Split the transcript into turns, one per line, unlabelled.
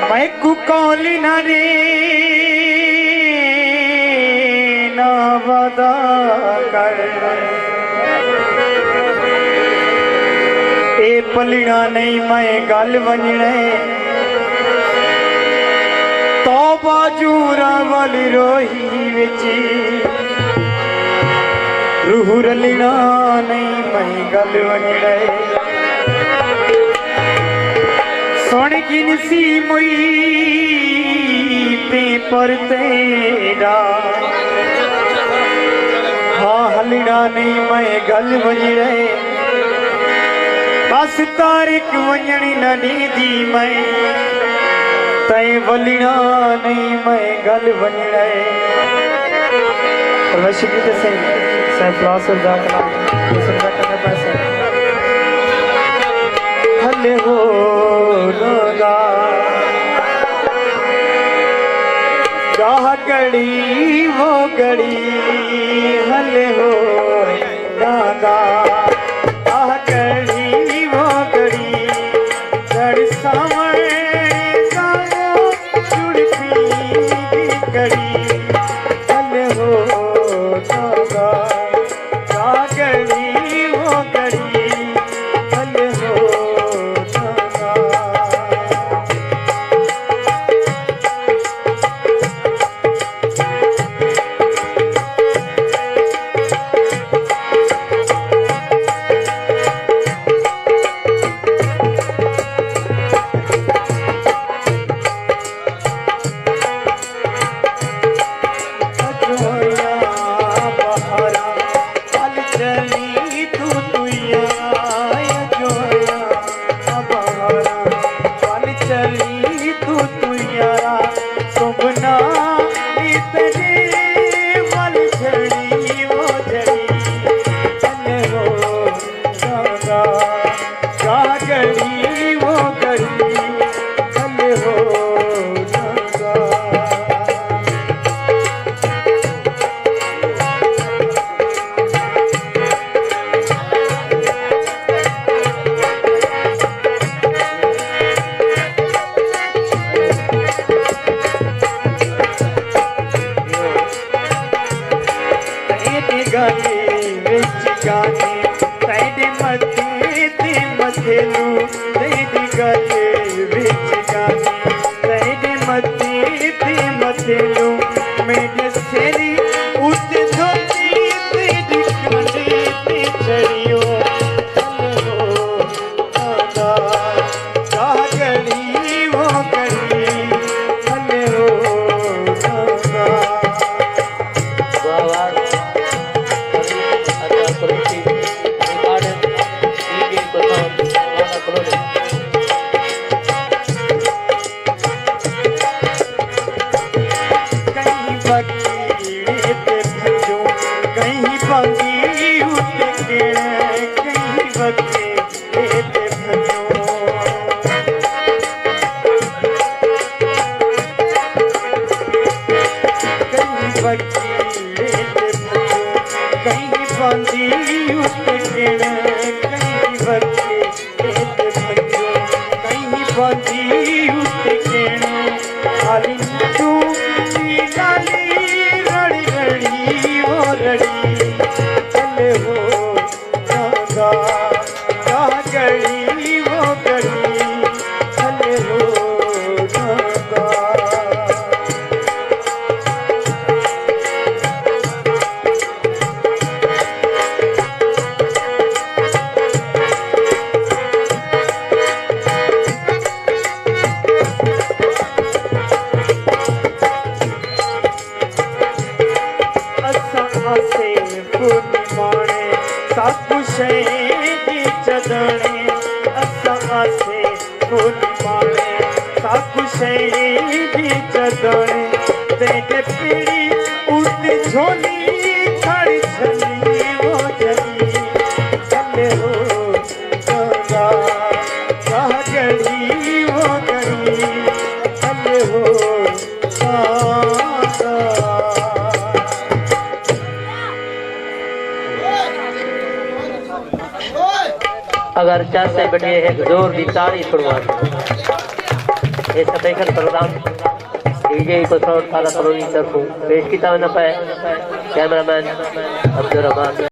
मैं कुकौली नरे ना वदा कर ए पलिया नहीं मैं गल वजने तो बाजूरा वाली रोही विच रूह रलना नहीं मैं गल वजने सुन गिनसी मुई पेपर तेरा हाँ हलना नहीं मैं गल वजने बस तारीख वंजनी नदी दी मैं तय वलना नहीं मैं गल वजने वशिकित से प्लास जाकला पैसे हले हो रोगा गाह गड़ी वो गड़ी हले हो रोगा आह गड़ी वो गड़ी गड़ सामर गायो जुड़ती गड़ी हले हो रोगा गाह गड़ी वो गड़ी हले हो
अगर चार से बढ़िए एक जोर की ताली पड़वा ये स्पेशल प्रोग्राम डीजे को शॉट सारा कॉलोनी तरफ पेश किया न पाए कैमरामैन अब्दुल रहमान।